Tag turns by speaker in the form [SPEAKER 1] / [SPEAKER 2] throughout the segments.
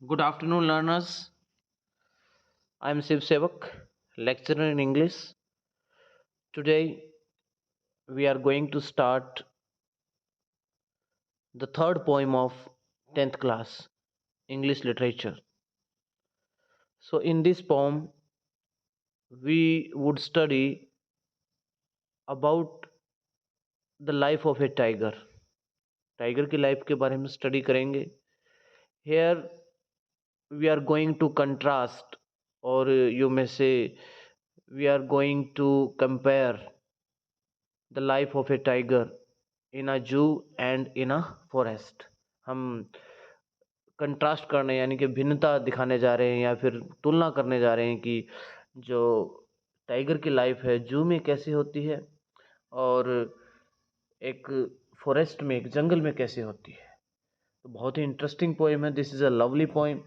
[SPEAKER 1] Good afternoon, learners. I am Shiv Sevak, lecturer in English. Today, we are going to start the third poem of 10th class English literature. So, in this poem, we would study about the life of a tiger. Tiger की life के बारे में study करेंगे. Here, we are going to contrast, or you may say, we are going to compare the life of a tiger in a zoo and in a forest. हम contrast करने यानी कि भिन्नता दिखाने जा रहे हैं या फिर तुलना करने जा रहे हैं कि जो टाइगर की लाइफ है जू में कैसी होती है और एक फॉरेस्ट में एक जंगल में कैसे होती है. तो बहुत ही इंटरेस्टिंग पोएम है. This is a lovely poem.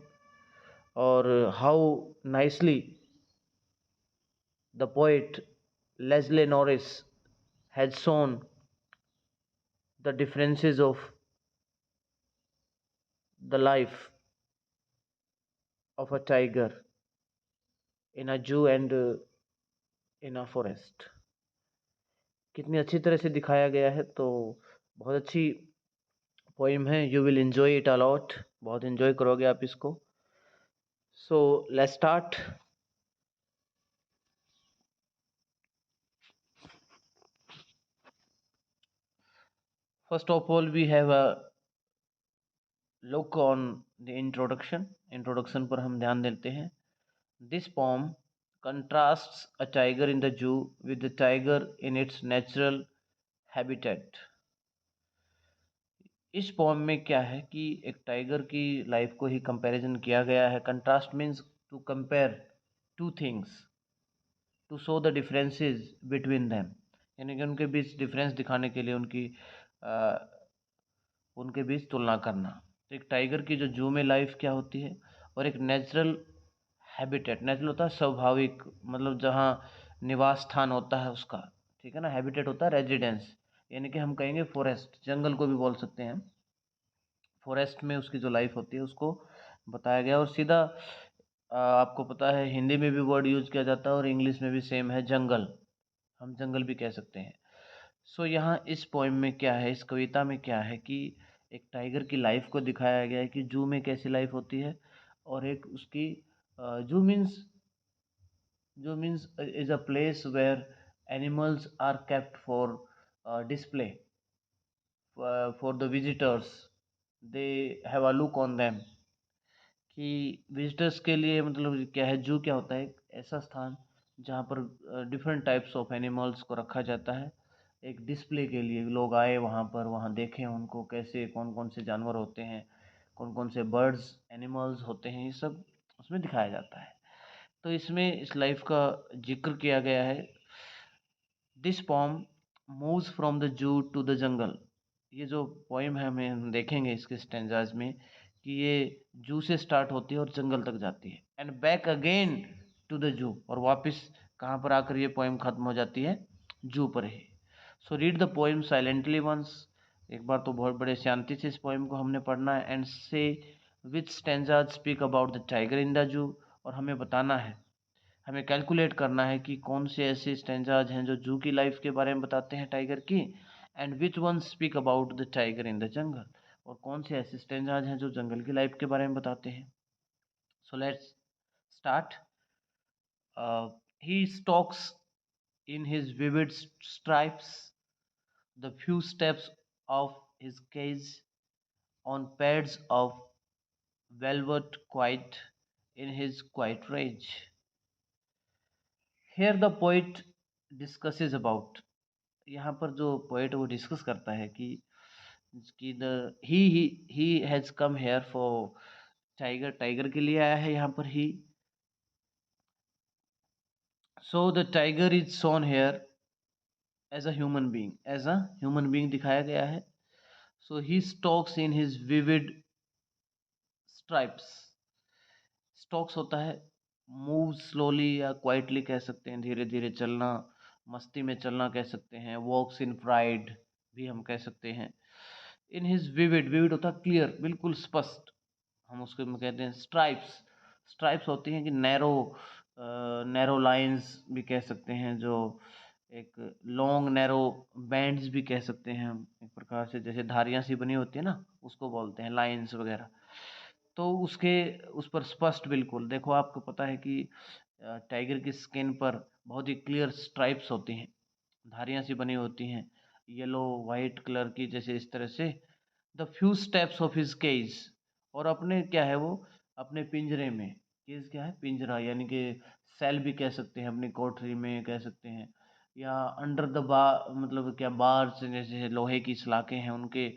[SPEAKER 1] और how nicely the poet Leslie Norris has shown the differences of the life of a tiger in a zoo and in a forest. कितनी अच्छी तरह से दिखाया गया है. तो बहुत अच्छी पोइम है. You will enjoy it a lot. बहुत एंजॉय करोगे आप इसको. So let's start. First of all we have a look on the introduction पर हम ध्यान देते हैं. This poem contrasts a tiger in the zoo with the tiger in its natural habitat. इस पोम में क्या है कि एक टाइगर की लाइफ को ही कंपैरिजन किया गया है. Contrast means to compare two things to show the differences between them, यानी कि उनके बीच डिफरेंस दिखाने के लिए उनके बीच तुलना करना. तो एक टाइगर की जो जू में लाइफ क्या होती है और एक नेचुरल हैबिटेट. नेचुरल होता है स्वाभाविक, मतलब जहाँ निवास स्थान होता है उसका. ठीक है ना. हैबिटेट होता है रेजिडेंस, यानी कि हम कहेंगे फॉरेस्ट, जंगल को भी बोल सकते हैं. फॉरेस्ट में उसकी जो लाइफ होती है उसको बताया गया. और सीधा आपको पता है हिंदी में भी वर्ड यूज किया जाता है और इंग्लिश में भी सेम है, जंगल. हम जंगल भी कह सकते हैं. सो यहाँ इस पोइम में क्या है, इस कविता में क्या है कि एक टाइगर की लाइफ को दिखाया गया है कि जू में कैसी लाइफ होती है. और एक उसकी zoo means is a place where animals are kept for display for the visitors. They have a look on them. कि विजिटर्स के लिए मतलब क्या है, जू क्या होता है, एक ऐसा स्थान जहाँ पर डिफरेंट टाइप्स ऑफ एनिमल्स को रखा जाता है एक डिस्प्ले के लिए. लोग आए वहाँ पर, वहाँ देखें उनको कैसे, कौन कौन से जानवर होते हैं, कौन कौन से बर्ड्स एनिमल्स होते हैं, ये सब उसमें दिखाया जाता है. तो इसमें इस लाइफ का जिक्र किया गया है. This poem moves from the zoo to the jungle. ये जो पोइम है हमें हम देखेंगे इसके स्टेंजाज में कि ये जू से स्टार्ट होती है और जंगल तक जाती है and back again to the zoo. और वापस कहाँ पर आकर ये पोइम खत्म हो जाती है, जू पर ही. So read the poem silently once. एक बार तो बहुत बड़े शांति से इस पोइम को हमने पढ़ना है. And say which stanzas speak about the tiger in the zoo. और हमें बताना है, हमें कैलकुलेट करना है कि कौन से ऐसे स्टेंजाज हैं जो जू की लाइफ के बारे में बताते हैं टाइगर की. And which one speak about the tiger in the जंगल. और कौन से ऐसे स्टेंजाज हैं जो जंगल की लाइफ के बारे में बताते हैं. सो let's start. He stocks in his vivid stripes, the few steps of his cage on pads of velvet quiet in his quiet rage. Here the poet discusses about. यहाँ पर जो पोएट वो डिस्कस करता है कि the he has come here for tiger. Tiger के लिए आया है यहाँ पर ही. So the tiger is shown here as a human being. As a human being दिखाया गया है. So he stalks in his vivid stripes. Stalks होता है मूव स्लोली या क्वाइटली कह सकते हैं, धीरे धीरे चलना, मस्ती में चलना कह सकते हैं. वॉक्स इन प्राइड भी हम कह सकते हैं. इन हिज विविड, विविड होता है क्लियर, बिल्कुल स्पष्ट. हम उसके में कहते हैं स्ट्राइप्स। स्ट्राइप्स होती हैं कि नैरो लाइंस भी कह सकते हैं, जो एक लॉन्ग नैरो बैंड्स भी कह सकते हैं हम, एक प्रकार से जैसे धारियाँ सी बनी होती है ना, उसको बोलते हैं लाइंस वगैरह। तो उसके उस पर स्पष्ट बिल्कुल देखो, आपको पता है कि टाइगर की स्किन पर बहुत ही क्लियर स्ट्राइप्स होती हैं, धारियाँ सी बनी होती हैं, येलो वाइट कलर की, जैसे इस तरह से। The few steps of his cage, और अपने क्या है वो, अपने पिंजरे में। केज क्या है, पिंजरा, यानी कि सेल भी कह सकते हैं, अपनी कोठरी में कह सकते हैं, या अंडर द बा, मतलब क्या बार से, जैसे लोहे की सलाखें हैं उनके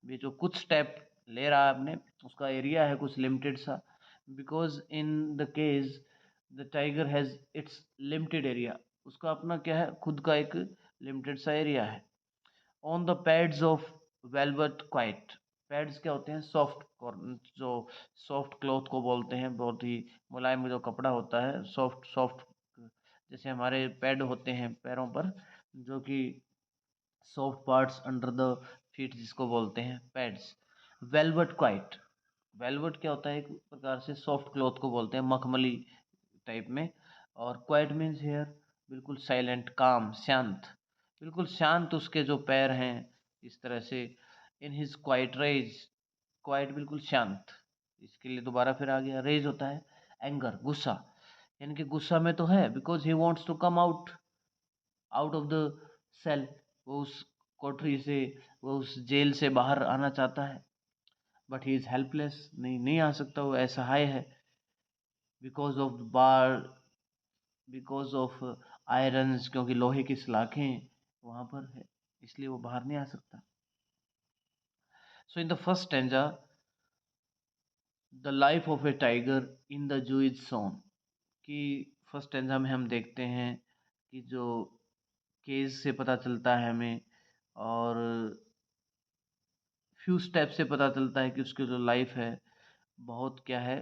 [SPEAKER 1] भी जो कुछ स्टेप ले रहा है अपने, उसका एरिया है कुछ लिमिटेड सा। Because in the cage the tiger has its limited area, उसका अपना क्या है, खुद का एक लिमिटेड सा एरिया है। On the pads of velvet quite, pads क्या होते हैं, सॉफ्ट जो सॉफ्ट क्लॉथ को बोलते हैं, बहुत ही मुलायम जो कपड़ा होता है, सॉफ्ट सॉफ्ट, जैसे हमारे पैड होते हैं पैरों पर, जो कि soft parts under the feet जिसको बोलते हैं पैड्स। वेलवेट क्वाइट, वेलवेट क्या होता है, एक प्रकार से सॉफ्ट क्लॉथ को बोलते हैं, मखमली टाइप में। और क्वाइट मीन्स हेयर, बिल्कुल साइलेंट, काम, शांत, बिल्कुल शांत उसके जो पैर हैं, इस तरह से। In his quiet rage, quiet बिल्कुल शांत, इसके लिए दोबारा फिर आ गया, रेज होता है एंगर, गुस्सा, यानी कि गुस्सा में तो है, because he wants to come out, out of the cell, वो उस कोठरी से, वो उस जेल से बाहर आना चाहता है, बट ही इज हेल्पलेस, नहीं नहीं आ सकता, वो असहाय है। Because of bar, because of irons, क्योंकि लोहे की सलाखें वहाँ पर है, इसलिए वो बाहर नहीं आ सकता। So in the first stanza, the life of a tiger in the zoo is shown, कि फर्स्ट स्टैंजा में हम देखते हैं कि जो केस से पता चलता है हमें, और फ्यू स्टेप से पता चलता है कि उसकी जो लाइफ है, बहुत क्या है,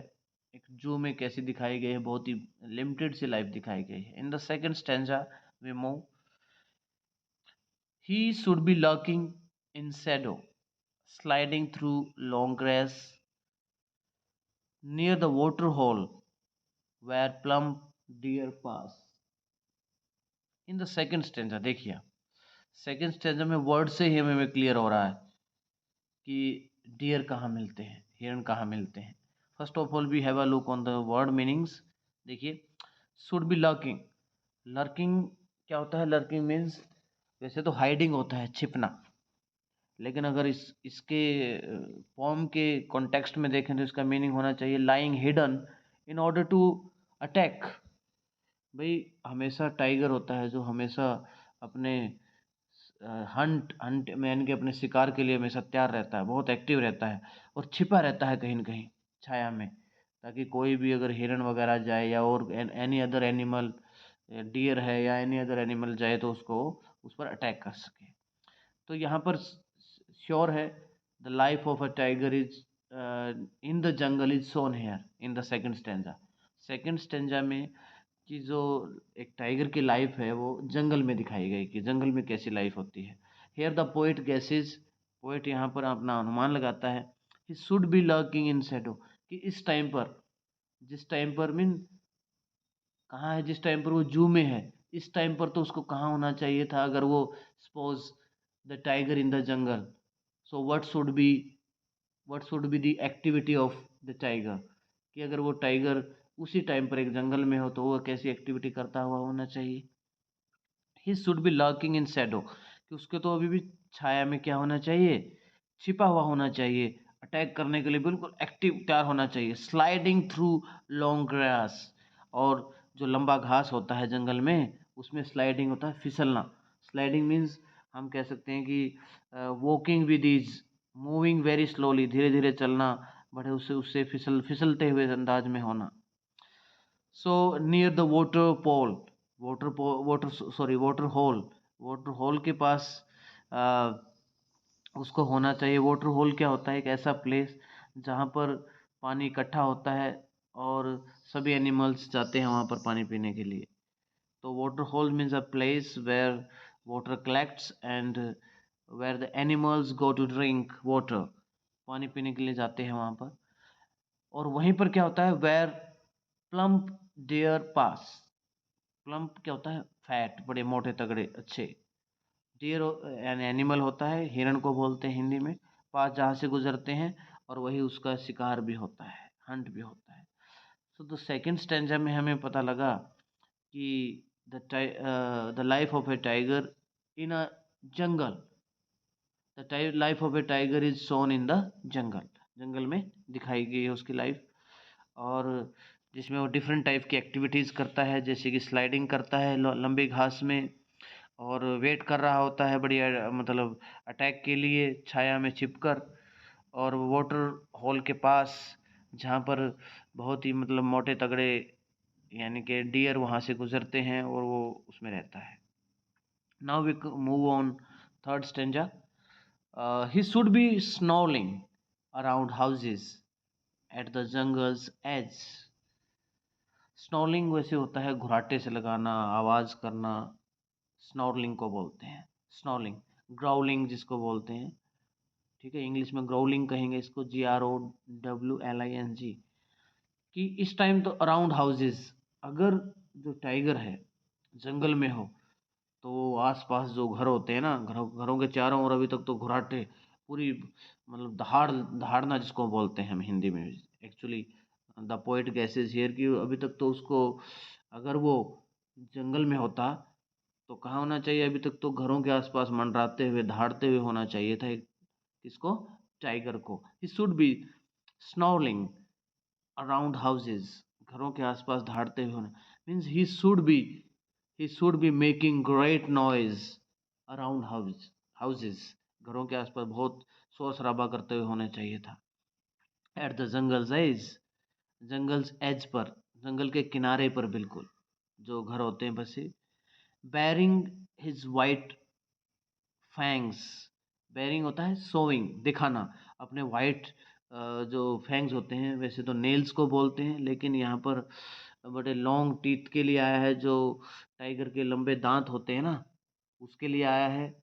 [SPEAKER 1] एक जू में कैसी दिखाई गई है, बहुत ही लिमिटेड सी लाइफ दिखाई गई है। In the second stanza we move, he should be lurking in shadow, sliding through long grass near the water hole where plump deer pass. In the second stanza, देखिए सेकंड स्टेंजा में word से ही हमें clear हो रहा है कि dear कहाँ मिलते हैं, हिरन कहाँ मिलते हैं। First of all we have a look on the word meanings. देखिए, शुड बी लर्किंग, लर्किंग क्या होता है, लर्किंग मीन्स वैसे तो हाइडिंग होता है, छिपना, लेकिन अगर इसके फॉर्म के कॉन्टेक्स्ट में देखें तो इसका मीनिंग होना चाहिए lying hidden in order to attack. भाई हमेशा टाइगर होता है जो हमेशा अपने हंट हंट में, यानी कि अपने शिकार के लिए हमेशा तैयार रहता है, बहुत एक्टिव रहता है, और छिपा रहता है कहीं न कहीं छाया में, ताकि कोई भी अगर हिरन वगैरह जाए, या और एनी अदर एनिमल, डियर है या एनी अदर एनिमल जाए, तो उसको उस पर अटैक कर सके। तो यहाँ पर श्योर है, the life of a tiger is in the jungle is shown here in the second stanza. Second stanza में कि जो एक टाइगर की लाइफ है वो जंगल में दिखाई गई, कि जंगल में कैसी लाइफ होती है। Here the poet guesses, poet यहाँ पर अपना अनुमान लगाता है, he should be lurking in shadow, कि इस टाइम पर, जिस टाइम पर मीन कहाँ है, जिस टाइम पर वो जू में है, इस टाइम पर तो उसको कहाँ होना चाहिए था, अगर वो suppose the tiger in the jungle, so what should be the activity of the tiger, कि अगर वो टाइगर उसी टाइम पर एक जंगल में हो तो वो कैसी एक्टिविटी करता हुआ होना चाहिए। ही should be lurking in shadow, कि उसके तो अभी भी छाया में क्या होना चाहिए, छिपा हुआ होना चाहिए, अटैक करने के लिए बिल्कुल एक्टिव तैयार होना चाहिए। स्लाइडिंग थ्रू लॉन्ग ग्रास, और जो लंबा घास होता है जंगल में, उसमें स्लाइडिंग होता है, फिसलना। स्लाइडिंग मीन्स हम कह सकते हैं कि walking with ease, moving very slowly, धीरे धीरे चलना, बड़े उससे उससे फिसलते हुए अंदाज में होना। So near the water pole, water hole के पास आ, उसको होना चाहिए। वाटर होल क्या होता है, एक ऐसा प्लेस जहाँ पर पानी इकट्ठा होता है और सभी एनिमल्स जाते हैं वहाँ पर पानी पीने के लिए। तो water hole means a place where water collects and where the animals go to drink water, पानी पीने के लिए जाते हैं वहाँ पर। और वहीं पर क्या होता है, where plump deer pass. Plump क्या होता है, फैट, बड़े मोटे तगड़े अच्छे। डियर एन एनिमल होता है, हिरण को बोलते हैं हिंदी में। पास जहाँ से गुजरते हैं, और वही उसका शिकार भी होता है, हंट भी होता है। सो द सेकंड स्टैंजा में हमें पता लगा कि the life of a tiger in a jungle, the life of a tiger is shown in the jungle. जंगल में दिखाई गई है उसकी लाइफ, और जिसमें वो डिफरेंट टाइप की एक्टिविटीज़ करता है, जैसे कि स्लाइडिंग करता है लंबी घास में, और वेट कर रहा होता है बड़ी मतलब अटैक के लिए छाया में छिपकर, और वाटर होल के पास जहाँ पर बहुत ही मतलब मोटे तगड़े यानी कि डियर वहाँ से गुजरते हैं, और वो उसमें रहता है। Now we move on third stanza. He should be snarling around houses at the jungle's edge. स्नॉर्लिंग वैसे होता है घुराटे से लगाना, आवाज करना, स्नॉर्लिंग को बोलते हैं। स्नॉर्लिंग, ग्राउलिंग जिसको बोलते हैं, ठीक है, इंग्लिश में ग्राउलिंग कहेंगे इसको, GROWLING। कि इस टाइम तो अराउंड हाउसेस, अगर जो टाइगर है जंगल में हो, तो आसपास जो घर होते हैं ना, घरों के चारों ओर अभी तक तो घुराटे पूरी, मतलब दहाड़ना जिसको बोलते हैं हम हिंदी में। Actually the poet gases here कि अभी तक तो उसको, अगर वो जंगल में होता तो कहाँ होना चाहिए, अभी तक तो घरों के आसपास मंडराते हुए दहाड़ते हुए होना चाहिए था। किसको, टाइगर को। He should be snarling around houses, घरों के आसपास दहाड़ते हुए होना, means he should be making great noise around houses, घरों के आसपास बहुत शोर शराबा करते हुए होना चाहिए था। At the jungles as per, जंगल के किनारे पर बिल्कुल, जो घर होते हैं बसे। Bearing his white fangs, bearing होता है शोइंग, दिखाना, अपने वाइट जो फैंग्स होते हैं, वैसे तो नेल्स को बोलते हैं, लेकिन यहाँ पर बड़े लॉन्ग टीथ के लिए आया है, जो टाइगर के लंबे दांत होते हैं ना, उसके लिए आया है।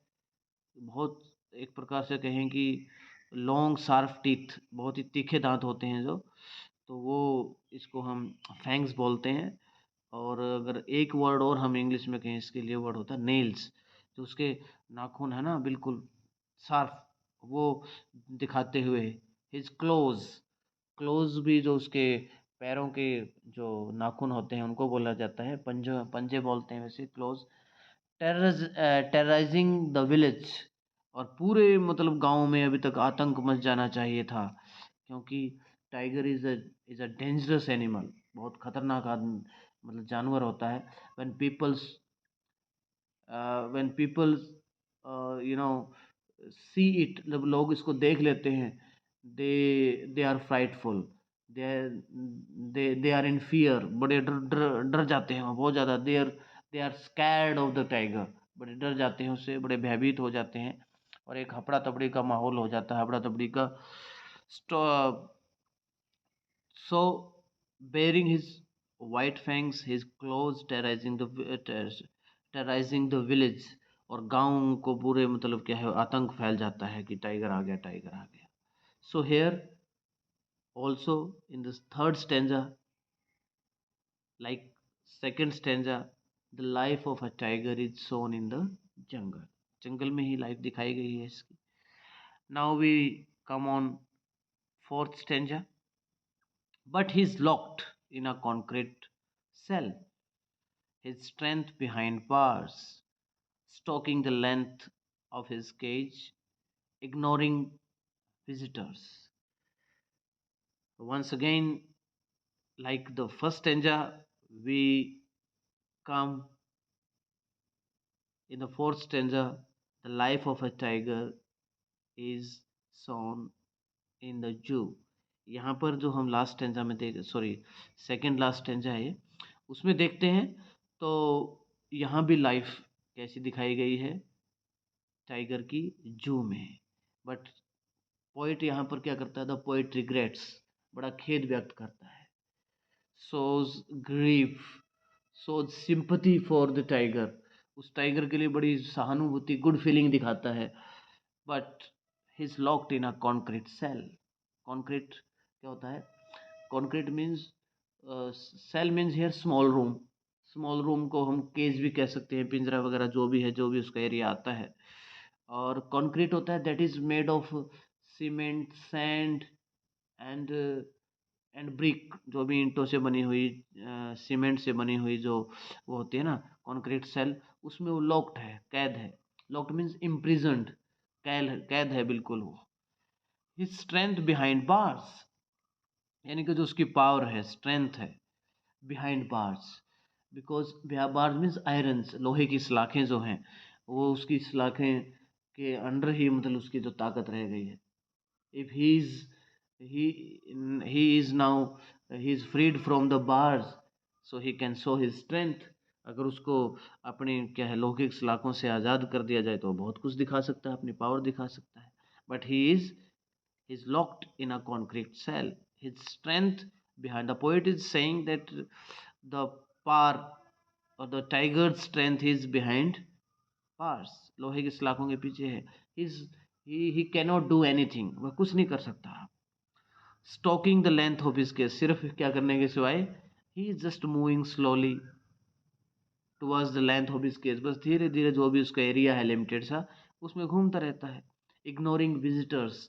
[SPEAKER 1] बहुत, एक प्रकार से कहें कि लॉन्ग शार्प टीथ, बहुत ही तीखे दांत होते हैं जो, तो वो इसको हम फैंग्स बोलते हैं। और अगर एक वर्ड और हम इंग्लिश में कहें इसके लिए, वर्ड होता है नेल्स, जो उसके नाखून है ना बिल्कुल शार्प, वो दिखाते हुए। हिज क्लोज भी जो उसके पैरों के जो नाखून होते हैं उनको बोला जाता है, पंजे पंजे बोलते हैं वैसे क्लोज। टेरराइजिंग द विलेज, और पूरे मतलब गांव में अभी तक आतंक मच जाना चाहिए था, क्योंकि tiger is a dangerous animal, बहुत खतरनाक मतलब जानवर होता है। When people you know see it, जब लोग इसको देख लेते हैं, they they are frightful, they are in fear, बड़े डर जाते हैं वो बहुत ज़्यादा। They are scared of the tiger, बड़े डर जाते हैं उससे, बड़े भयभीत हो जाते हैं, और एक हफड़ा तफड़ी का माहौल हो जाता है, हफड़ा तफड़ी का। So, bearing his white fangs, his claws terrorizing the village, और गांव को पूरे मतलब क्या है, आतंक फैल जाता है कि टाइगर आ गया, टाइगर आ गया। So here also in this third stanza, like second stanza, the life of a tiger is shown in the jungle. जंगल में ही लाइफ दिखाई गई है इसकी। Now we come on fourth stanza. But he's locked in a concrete cell, his strength behind bars, stalking the length of his cage, ignoring visitors. Once again, like the first stanza, we come in the fourth stanza, the life of a tiger is shown in the जू। यहाँ पर जो हम last stanza में देख, sorry second last stanza है ये, उसमें देखते हैं तो यहाँ भी लाइफ कैसी दिखाई गई है टाइगर की, जू में। बट पोइट यहाँ पर क्या करता है, द पोइट रिग्रेट्स, बड़ा खेद व्यक्त करता है। Shows grief, shows sympathy for the tiger, उस टाइगर के लिए बड़ी सहानुभूति, गुड फीलिंग दिखाता है। But he is locked in a concrete cell. Concrete क्या होता है, concrete means cell means here small room. Small room को हम केज भी कह सकते हैं, पिंजरा वगैरह जो भी है, जो भी उसका एरिया आता है। और कंक्रीट होता है that is made of cement, sand and and brick, जो भी ईंटों से बनी हुई, सीमेंट से बनी हुई जो वो होती है ना कंक्रीट सेल, उसमें वो लॉक्ड है, कैद है। लॉक्ड मीन्स इम्प्रिजन्ड, कैद है बिल्कुल वो। हिज स्ट्रेंथ बिहाइंड बार्स, यानी कि जो उसकी पावर है, स्ट्रेंथ है behind bars. Because bars means irons, लोहे की सलाखें जो हैं, वो उसकी सलाखें के अंडर ही मतलब उसकी जो ताकत रह गई है। If he he is now he is freed from the bars, so he can show his strength। अगर उसको अपनी क्या है लौकिक सलाखों से आज़ाद कर दिया जाए तो वो बहुत कुछ दिखा सकता है, अपनी पावर दिखा सकता है। But he is locked in a concrete cell। His strength behind, the poet is saying that the power or the tiger's strength is behind bars, लोहे की सलाखों के पीछे है। He's, he cannot do anything, वह कुछ नहीं कर सकता। Stalking the length of his cage, सिर्फ क्या करने के सिवाय, he is just moving slowly towards the length of his cage, बस धीरे धीरे जो भी उसका एरिया है लिमिटेड सा, उसमें घूमता रहता है। इग्नोरिंग विजिटर्स,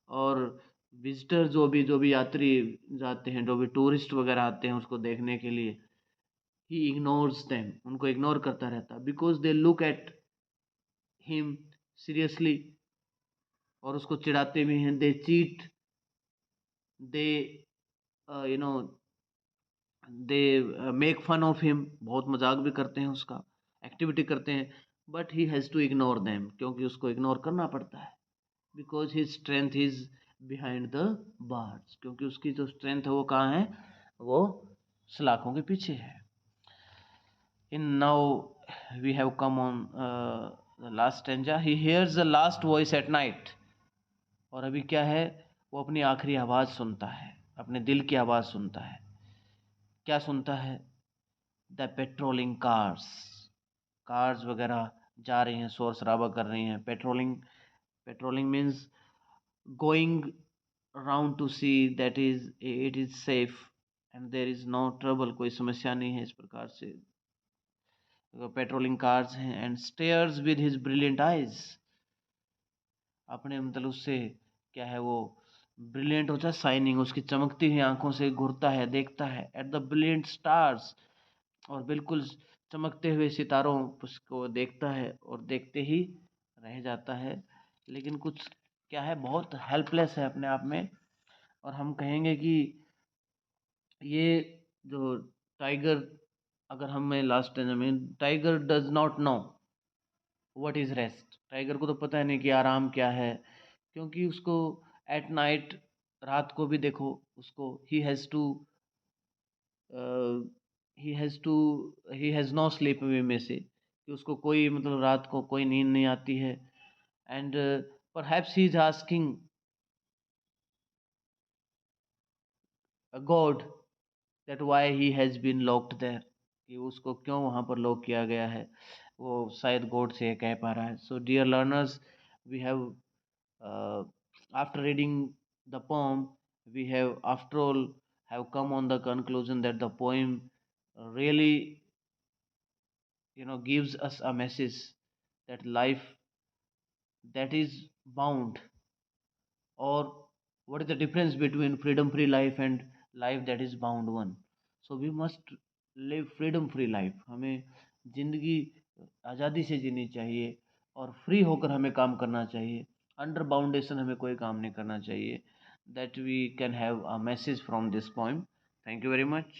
[SPEAKER 1] और विजिटर जो भी यात्री जाते हैं, जो भी टूरिस्ट वगैरह आते हैं उसको देखने के लिए, ही इग्नोर्स देम, उनको इग्नोर करता रहता है। Because they look at him seriously, और उसको चिढ़ाते भी हैं। They cheat, they you know they make fun of him, बहुत मजाक भी करते हैं उसका, एक्टिविटी करते हैं। But he has to ignore them, क्योंकि उसको इग्नोर करना पड़ता है। Because his strength is behind the bars, क्योंकि उसकी जो स्ट्रेंथ है वो कहाँ है, वो सलाखों के पीछे है। In now we have come on the last stanza. He hears the last voice at night, और अभी क्या है, वो अपनी आखिरी आवाज़ सुनता है, अपने दिल की आवाज़ सुनता है। क्या सुनता है? द पेट्रोलिंग कार्स, कार्स वगैरह जा रही हैं, शोर शराबा कर रही हैं। Patrolling, patrolling means going around to see that is it is safe and there is no trouble, कोई समस्या नहीं है इस प्रकार से। पेट्रोलिंग कार्स हैं। And stares with his brilliant eyes, अपने मतलब उससे क्या है वो ब्रिलियंट होता है, शाइनिंग, उसकी चमकती हुई आंखों से घूरता है, देखता है। एट द ब्रिलियंट स्टार्स, और बिल्कुल चमकते हुए सितारों उसको देखता है, और देखते ही रह जाता है। लेकिन कुछ क्या है, बहुत हेल्पलेस है अपने आप में। और हम कहेंगे कि ये जो टाइगर, अगर हमें लास्ट में, tiger does not know what is rest, tiger को तो पता ही नहीं कि आराम क्या है। क्योंकि उसको एट नाइट, रात को भी देखो उसको, he has to he has no sleep, वे में से कि उसको कोई मतलब रात को कोई नींद नहीं आती है। And perhaps he is asking God that why he has been locked there, कि उसको क्यों वहाँ पर लॉक किया गया है, वो शायद गॉड से कह पा रहा है। So dear learners, we have after reading the poem, we have after all have come on the conclusion that the poem really gives us a message that life that is bound, or what is the difference between freedom free life and life that is bound one. So we must live freedom free life, हमें जिंदगी आज़ादी से जीनी चाहिए, और free होकर हमें काम करना चाहिए। अंडर बाउंडेशन हमें कोई काम नहीं करना चाहिए। That we can have a message from this poem. Thank you very much.